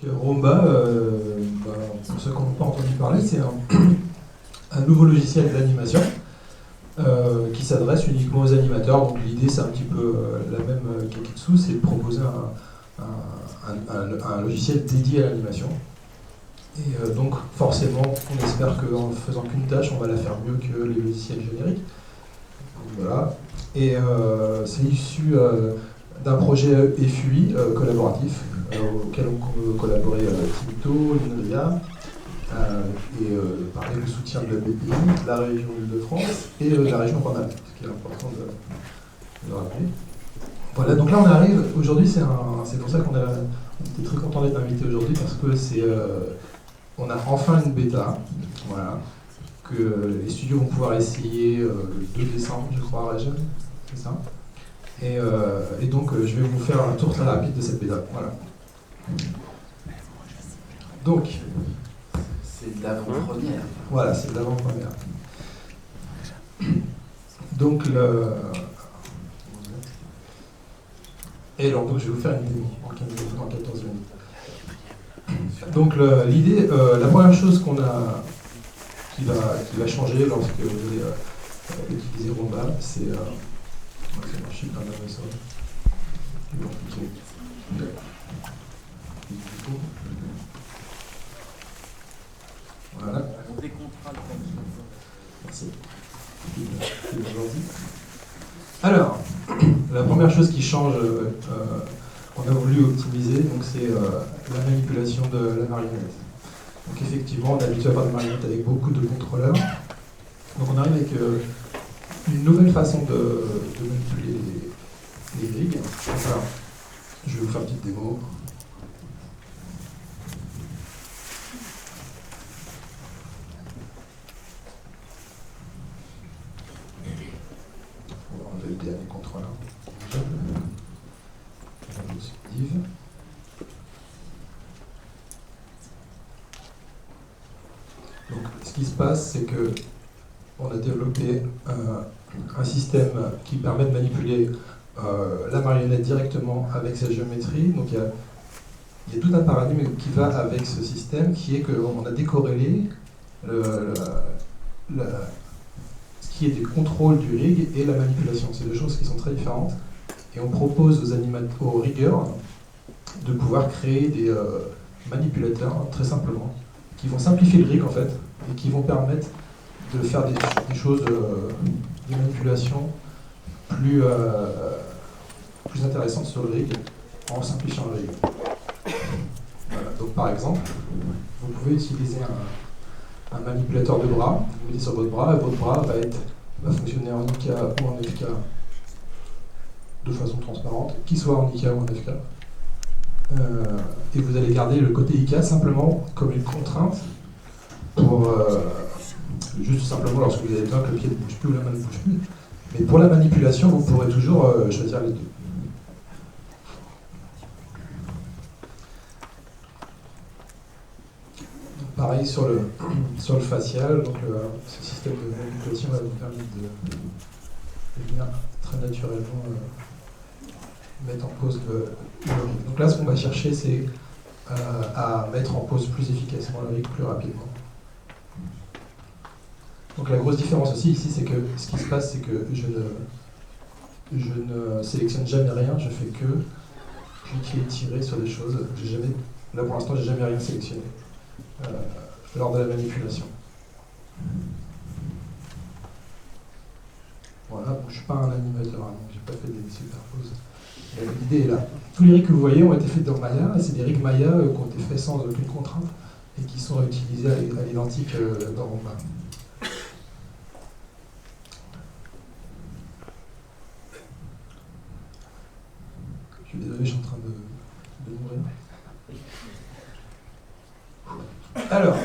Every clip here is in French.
Roomba, pour ceux qui n'ont pas entendu parler, c'est un nouveau logiciel d'animation qui s'adresse uniquement aux animateurs. Donc l'idée, c'est un petit peu la même qu'Akitsu, c'est de proposer un logiciel dédié à l'animation. Et donc forcément, on espère qu'en faisant qu'une tâche, on va la faire mieux que les logiciels génériques. Donc, voilà. Et c'est issu d'un projet FUI collaboratif auquel ont collaboré Tinto, l'INRIA, et avec le soutien de la BPI, la région Île-de-France et la région Rhône-Alpes, ce qui est important de rappeler. Voilà, donc là on arrive, aujourd'hui c'est pour ça qu'on était très content d'être invité aujourd'hui, parce que on a enfin une bêta, voilà, que les studios vont pouvoir essayer le 2 décembre, je crois, à Régène, c'est ça. Et donc je vais vous faire un tour très rapide de cette bêta, voilà. Donc, c'est de l'avant-première. Voilà, c'est de l'avant-première. Donc, et alors, donc, je vais vous faire une démo en 14 minutes. Donc, l'idée, la première chose qui va changer lorsque vous allez utiliser Roomba, c'est marché par la réseau. Voilà. Merci. Alors, la première chose qui change, qu'on a voulu optimiser, c'est la manipulation de la marionnette. Donc effectivement, on est habitué à faire des marionnettes avec beaucoup de contrôleurs. Donc on arrive avec une nouvelle façon de manipuler les grilles. Alors, je vais vous faire une petite démo. On va enlever le dernier contrôleur. Div. Donc, ce qui se passe, c'est que on a développé un système qui permet de manipuler la marionnette directement avec sa géométrie. Donc il y a tout un paradigme qui va avec ce système, qui est qu'on a décorrélé ce qui est des contrôles du rig et la manipulation. C'est deux choses qui sont très différentes. Et on propose aux riggers de pouvoir créer des manipulateurs, très simplement, qui vont simplifier le rig en fait, et qui vont permettre de faire des choses, des manipulations plus intéressantes sur le rig, en simplifiant le rig. Voilà. Donc par exemple, vous pouvez utiliser un manipulateur de bras, vous mettez sur votre bras, et votre bras va fonctionner en IK ou en FK de façon transparente, qu'il soit en IK ou en FK. Et vous allez garder le côté IK simplement comme une contrainte pour juste simplement lorsque vous avez besoin que le pied ne bouge plus ou la main ne bouge plus. Mais pour la manipulation, vous pourrez toujours choisir les deux. Donc, pareil sur le facial, donc ce système de manipulation va vous permettre de venir très naturellement mettre en pause le rig. Donc là, ce qu'on va chercher, c'est à mettre en pause plus efficacement le rig plus rapidement. Donc la grosse différence aussi ici, c'est que ce qui se passe, c'est que je ne sélectionne jamais rien, je fais que cliquer et tirer sur des choses. Là pour l'instant, j'ai jamais rien sélectionné lors de la manipulation. Voilà, bon, je ne suis pas un animateur, hein, donc j'ai pas fait des superposes. L'idée est là. Tous les rigs que vous voyez ont été faits dans Maya, et c'est des rigs Maya qui ont été faits sans aucune contrainte et qui sont réutilisés à l'identique dans Roomba. Je suis désolé, je suis en train de mourir. Alors,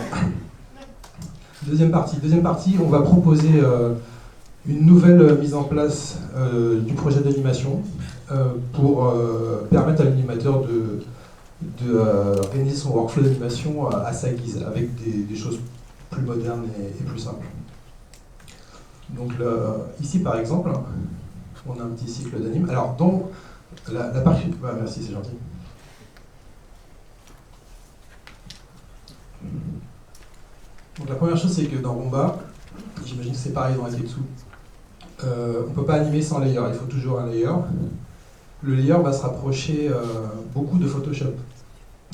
deuxième partie, on va proposer une nouvelle mise en place du projet d'animation pour permettre à l'animateur de organiser son workflow d'animation à sa guise, avec des choses plus modernes et plus simples. Donc là, ici par exemple, on a un petit cycle d'anime. Alors, la partie... merci, c'est gentil. Donc la première chose, c'est que dans Rumba, j'imagine que c'est pareil dans Aketsu, on ne peut pas animer sans layer, il faut toujours un layer. Le layer va se rapprocher beaucoup de Photoshop.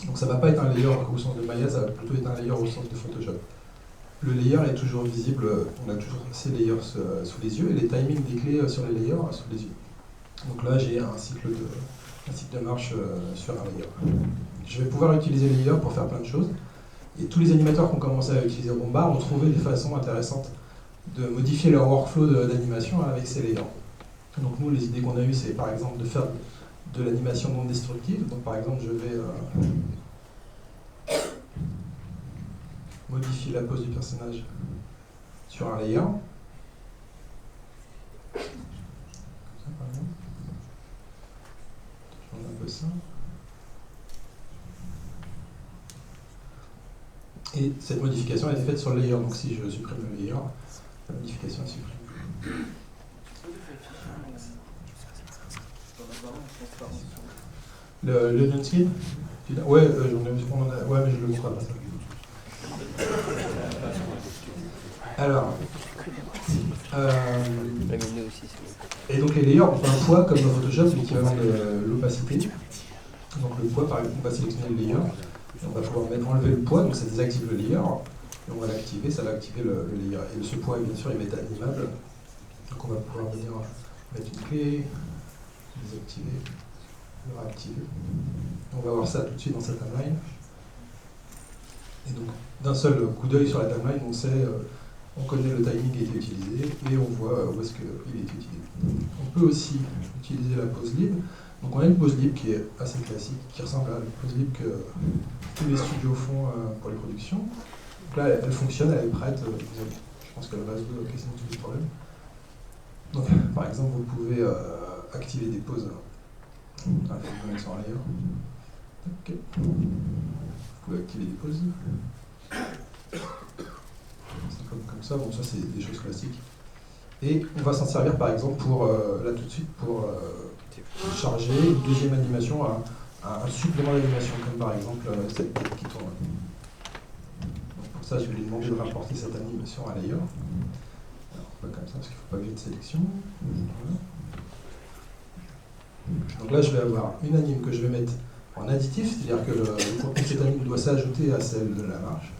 Donc ça ne va pas être un layer au sens de Maya, ça va plutôt être un layer au sens de Photoshop. Le layer est toujours visible, on a toujours ces layers sous les yeux, et les timings des clés sur les layers sous les yeux. Donc là, j'ai un cycle de marche sur un layer. Je vais pouvoir utiliser les layers pour faire plein de choses. Et tous les animateurs qui ont commencé à utiliser Rumba ont trouvé des façons intéressantes de modifier leur workflow d'animation avec ces layers. Donc nous, les idées qu'on a eues, c'est par exemple de faire de l'animation non destructive. Donc par exemple, je vais modifier la pose du personnage sur un layer. Comme ça, par exemple. Je vais un peu ça. Et cette modification a été faite sur le layer, donc si je supprime le layer, la modification est supprimée. Le Onion Skin ? Ouais, ouais, mais je le montre pas ça. Alors, et donc les layers ont un poids comme dans Photoshop, l'équivalent de l'opacité. Donc le poids, par exemple, on va sélectionner le layer, et on va pouvoir enlever le poids, donc ça désactive le layer, et on va l'activer, ça va activer le layer. Et ce poids, bien sûr, il va être animable, donc on va pouvoir venir mettre une clé, désactiver, le réactiver. On va voir ça tout de suite dans sa timeline. Et donc, d'un seul coup d'œil sur la timeline, on sait, on connaît le timing qui a été utilisé et on voit où est-ce qu'il est utilisé. On peut aussi utiliser la pause libre. Donc on a une pause libre qui est assez classique, qui ressemble à la pause libre que tous les studios font pour les productions. Donc là, elle fonctionne, elle est prête. Je pense qu'elle résout quasiment tous les problèmes. Donc, par exemple, vous pouvez activer des pauses. Je vais mettre ça en layer. Okay. Vous pouvez activer des pauses. C'est comme ça, bon ça c'est des choses classiques. Et on va s'en servir par exemple pour, là tout de suite, pour charger une deuxième animation, un supplément d'animation, comme par exemple cette tête qui tourne. Donc pour ça je vais lui demander de rapporter cette animation à layer. Alors pas comme ça parce qu'il ne faut pas que j'ai de sélection. Voilà. Donc là je vais avoir une anime que je vais mettre en additif, c'est-à-dire que le contenu de cette anime doit s'ajouter à celle de la marche.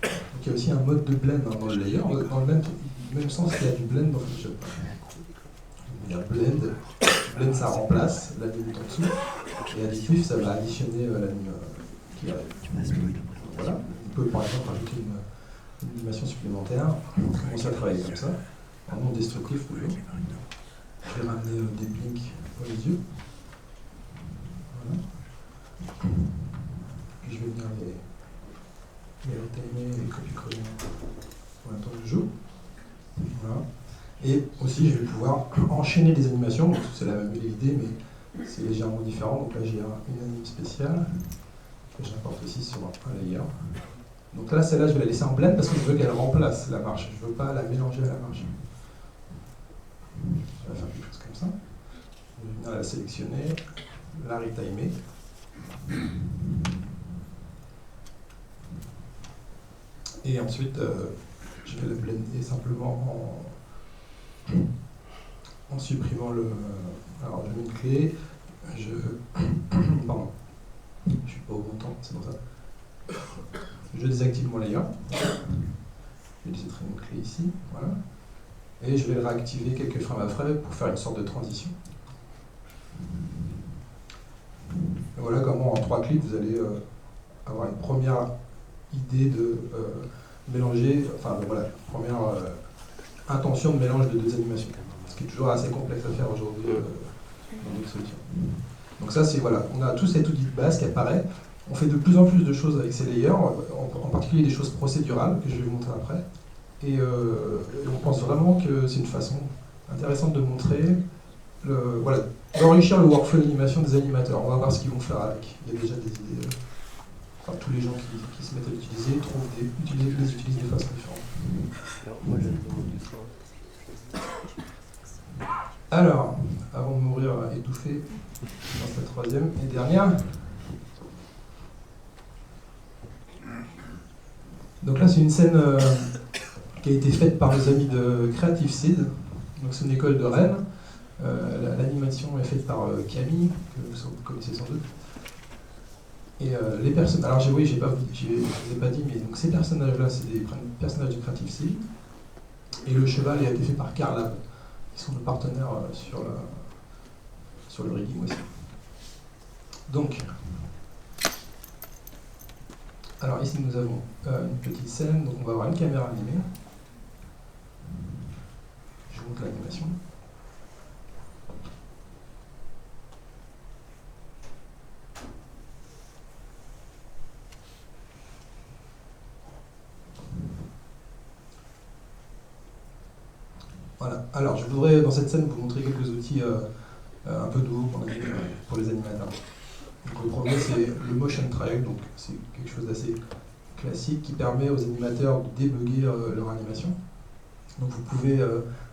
Donc il y a aussi un mode de blend dans le layer, dans le même sens qu'il y a du blend dans Photoshop. Il y a blend, blend ça remplace l'anime en dessous, et additif ça va additionner l'anime qui arrive. Voilà, on peut par exemple rajouter une animation supplémentaire, commencer à travailler comme ça, en non destructif toujours. Je vais ramener des blinks pour les yeux. Voilà. Puis je vais venir les retimer, les copier-coller en même temps que je joue. Voilà. Et aussi, je vais pouvoir enchaîner des animations. C'est la même idée, mais c'est légèrement différent. Donc là, j'ai une anime spéciale que j'importe aussi sur un layer. Donc là, celle-là, je vais la laisser en blend parce que je veux qu'elle remplace la marche. Je ne veux pas la mélanger à la marche. Je vais faire quelque chose comme ça. Je vais venir la sélectionner, la retimer. Et ensuite, je vais la blender simplement en supprimant le... Alors, je mets une clé, pardon, je suis pas au bon temps, c'est pour ça. Je désactive mon layer. Je vais laisser traîner une clé ici, voilà. Et je vais le réactiver quelques frames après pour faire une sorte de transition. Et voilà comment en 3 clics vous allez avoir une première idée de mélanger, enfin voilà, première intention de mélange de deux animations. Ce qui est toujours assez complexe à faire aujourd'hui dans d'autres solutions. Donc ça c'est voilà, on a tout cet outil de base qui apparaît. On fait de plus en plus de choses avec ces layers, en particulier des choses procédurales que je vais vous montrer après. Et on pense vraiment que c'est une façon intéressante de montrer, voilà, d'enrichir le workflow d'animation des animateurs. On va voir ce qu'ils vont faire avec. Il y a déjà des idées. Enfin, tous les gens qui se mettent à l'utiliser les utilisent de façon différente. Alors, avant de mourir étouffé dans cette troisième et dernière. Donc là, c'est une scène qui a été faite par les amis de Creative Seed. Donc c'est une école de Rennes. L'animation est faite par Camille, que vous connaissez sans doute. Et les personnes. Alors je vous ai pas dit, mais donc ces personnages-là, c'est des personnages de Creative Seed. Et le cheval a été fait par Carlab, qui sont nos partenaires sur le rigging aussi. Donc, alors ici nous avons une petite scène, donc on va avoir une caméra animée. Je vous montre l'animation. Voilà. Alors, je voudrais dans cette scène vous montrer quelques outils un peu nouveaux pour les animateurs. Donc, le premier, c'est le motion trail, donc c'est quelque chose d'assez classique qui permet aux animateurs de débugger leur animation. Donc, vous pouvez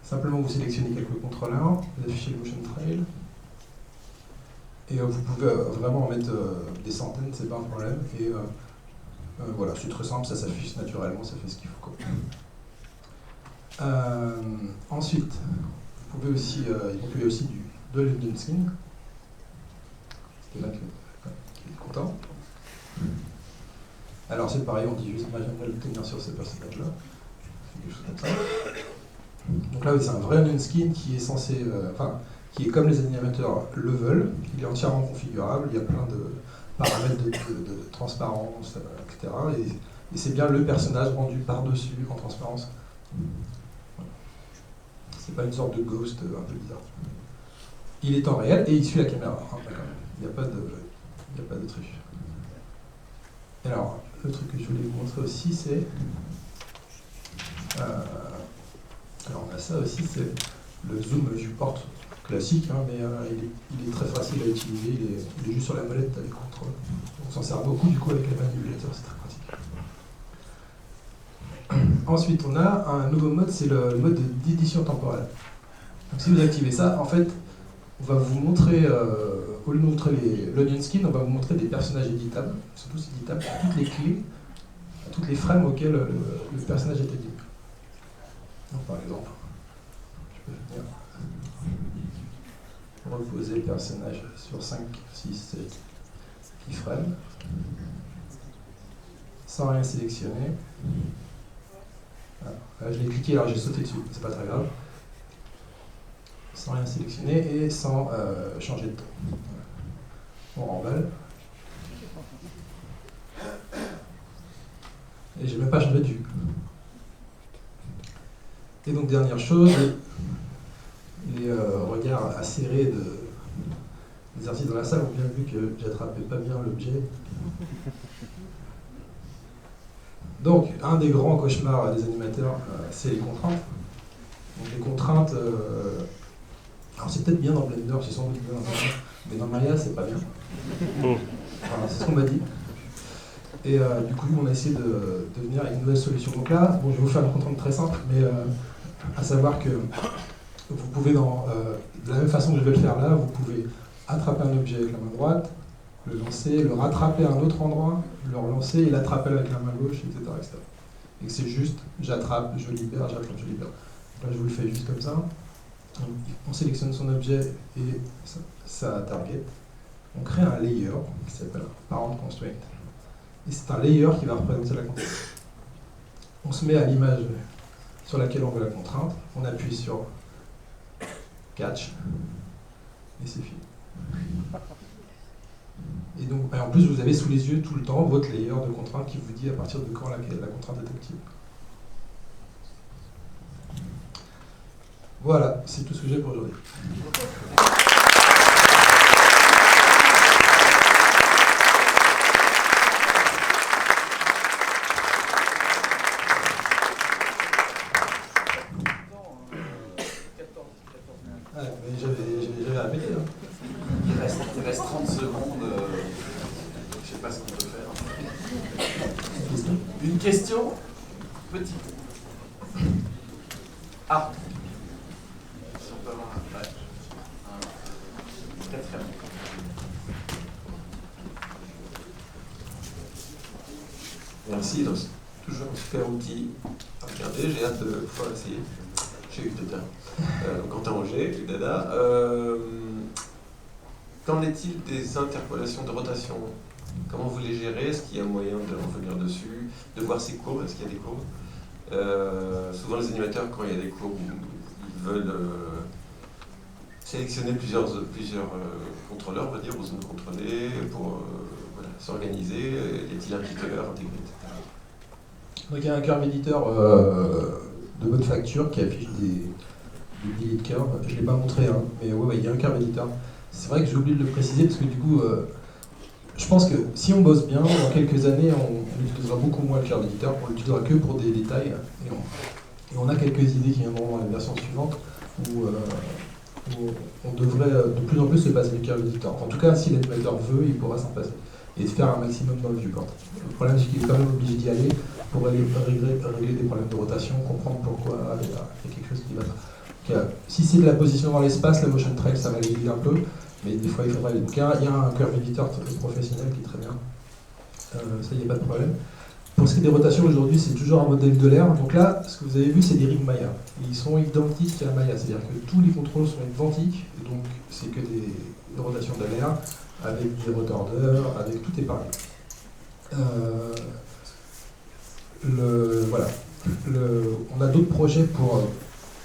simplement vous sélectionner quelques contrôleurs, vous affichez le motion trail, et vous pouvez vraiment en mettre des centaines, c'est pas un problème. Et voilà, c'est très simple, ça s'affiche naturellement, ça fait ce qu'il faut, quoi. Ensuite, vous pouvez aussi, il y a aussi de l'Onion Skin. C'était là qui est content. Alors c'est pareil, on dit juste j'aimerais l'obtenir sur ce personnage-là. Quelque chose comme ça. Donc là, c'est un vrai Onion Skin qui est censé, qui est comme les animateurs le veulent. Il est entièrement configurable. Il y a plein de paramètres de transparence, etc. Et c'est bien le personnage rendu par-dessus en transparence. C'est pas une sorte de ghost un peu bizarre. Il est en réel et il suit la caméra. Il n'y a pas de truc. Alors, le truc que je voulais vous montrer aussi, c'est... alors, on a ça aussi, c'est le zoom viewport classique, hein, mais il est très facile à utiliser. Il est juste sur la molette avec contrôle. On s'en sert beaucoup du coup avec les manipulateurs, c'est très pratique. Ensuite, on a un nouveau mode, c'est le mode d'édition temporelle. Donc, si vous activez ça, en fait, on va vous montrer, au lieu de montrer l'Onion Skin, on va vous montrer des personnages éditables, surtout éditables à toutes les clés, à toutes les frames auxquelles le personnage est édité. Donc, par exemple, je peux venir reposer le personnage sur 5, 6, 7 keyframes, sans rien sélectionner. Là, je l'ai cliqué, alors j'ai sauté dessus, c'est pas très grave. Sans rien sélectionner et sans changer de ton. On remballe. Et j'ai même pas changé de vue. Et donc, dernière chose, les regards acérés des artistes dans la salle ont bien vu que j'attrapais pas bien l'objet. Donc, un des grands cauchemars des animateurs, c'est les contraintes. Donc, les contraintes, alors c'est peut-être bien dans Blender, c'est sans doute bien dans Blender, mais dans Maya, c'est pas bien. Enfin, c'est ce qu'on m'a dit. Et du coup, on a essayé de venir avec une nouvelle solution. Donc là, bon, je vais vous faire une contrainte très simple, mais à savoir que vous pouvez, de la même façon que je vais le faire là, vous pouvez attraper un objet avec la main droite, le lancer, le rattraper à un autre endroit, le relancer et l'attraper avec la main gauche, etc. etc. Et que c'est juste, j'attrape, je libère, j'attrape, je libère. Donc là, je vous le fais juste comme ça. On sélectionne son objet et sa target. On crée un layer qui s'appelle Parent Constraint. Et c'est un layer qui va représenter la contrainte. On se met à l'image sur laquelle on veut la contrainte. On appuie sur Catch. Et c'est fini. Et donc, en plus, vous avez sous les yeux tout le temps votre layer de contrainte qui vous dit à partir de quand la contrainte est active. Voilà, c'est tout ce que j'ai pour aujourd'hui. Ouais, mais j'avais répété. Hein. Il reste 30 secondes. Je sais pas ce qu'on peut faire. Une question petite. Ah. Si on peut avoir un. Ouais. Quatrième. Merci. toujours un super outil à regarder, j'ai hâte de pouvoir l'essayer. Chez Udada, Quentin Auger, Udada. Qu'en est-il des interpolations de rotation? Comment vous les gérez? Est-ce qu'il y a moyen de revenir dessus, de voir ces courbes? Est-ce qu'il y a des courbes? Souvent les animateurs, quand il y a des courbes, ils veulent sélectionner plusieurs contrôleurs, on va dire, aux zones contrôlées, pour voilà, s'organiser. Y a-t-il un picker intégré, etc. Donc il y a un curve éditeur de bonne facture qui affiche des delete curves. Je ne l'ai pas montré, hein, mais ouais, il y a un curve éditeur. C'est vrai que j'ai oublié de le préciser parce que du coup, je pense que si on bosse bien, dans quelques années, on utilisera beaucoup moins le curve éditeur, on l'utilisera que pour des détails. Et on a quelques idées qui viendront dans la version suivante où on devrait de plus en plus se passer du curve éditeur. En tout cas, si l'animateur veut, il pourra s'en passer et de faire un maximum dans le viewport. Le problème, c'est qu'il est quand même obligé d'y aller pour aller régler des problèmes de rotation, comprendre pourquoi il y a quelque chose qui va pas. Si c'est de la position dans l'espace, la motion trail, ça va l'aider un peu, mais des fois il faudra aller. Donc il y a un curve éditeur professionnel qui est très bien, ça il n'y a pas de problème. Pour ce qui est des rotations aujourd'hui, c'est toujours un modèle de l'air. Donc là, ce que vous avez vu, c'est des rigs Maya. Ils sont identiques à Maya, c'est-à-dire que tous les contrôles sont identiques, donc c'est que des rotations de l'air, avec des rotors d'heure, avec tout est pareil. Voilà. On a d'autres projets pour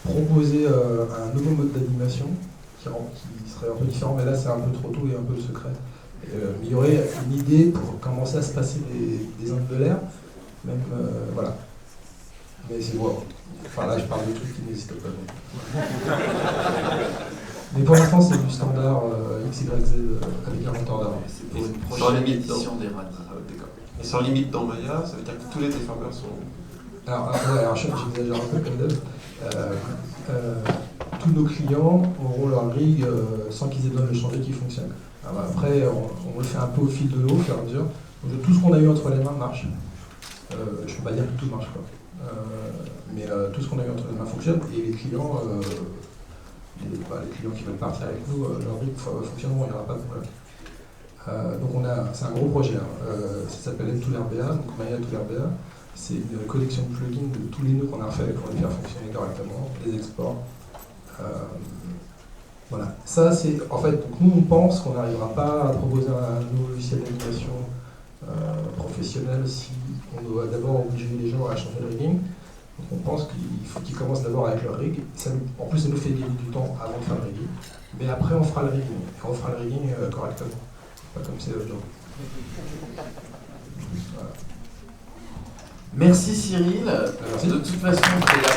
proposer un nouveau mode d'animation qui serait un peu différent, mais là c'est un peu trop tôt et un peu secret. Il y aurait une idée pour commencer à se passer des ondes de l'air, même voilà. Mais c'est bon. Enfin là je parle de trucs qui n'existent pas. Mais pour l'instant c'est du standard XYZ avec un rotor d'avant. C'est pour une prochaine édition des RAD. D'accord. Et sans limite dans Maya, ça veut dire que tous les déformeurs sont... Alors j'exagère un peu comme d'hab. Tous nos clients auront leur rig sans qu'ils aient besoin de le changer qui fonctionne. Alors après, on le fait un peu au fil de l'eau, au fur et à mesure. Donc, tout ce qu'on a eu entre les mains marche. Je ne peux pas dire que tout marche pas. Mais tout ce qu'on a eu entre les mains fonctionne et les clients, les clients qui veulent partir avec nous, leur rig fonctionneront, il n'y aura pas de problème. Donc c'est un gros projet. Ça s'appelle M2RBA, donc Maya 2RBA. C'est une collection de plugins de tous les nœuds qu'on a refait pour les faire fonctionner correctement, les exports. Voilà. Ça, c'est en fait, donc nous on pense qu'on n'arrivera pas à proposer un nouveau logiciel d'animation professionnel si on doit d'abord obliger les gens à changer le rigging. Donc on pense qu'il faut qu'ils commencent d'abord avec leur rig. En plus, ça nous fait gagner du temps avant de faire le rigging. Mais après, on fera le rigging. Et on fera le rigging correctement. Pas comme c'est aujourd'hui. Voilà. Merci Cyril. Merci. De toute façon, c'est la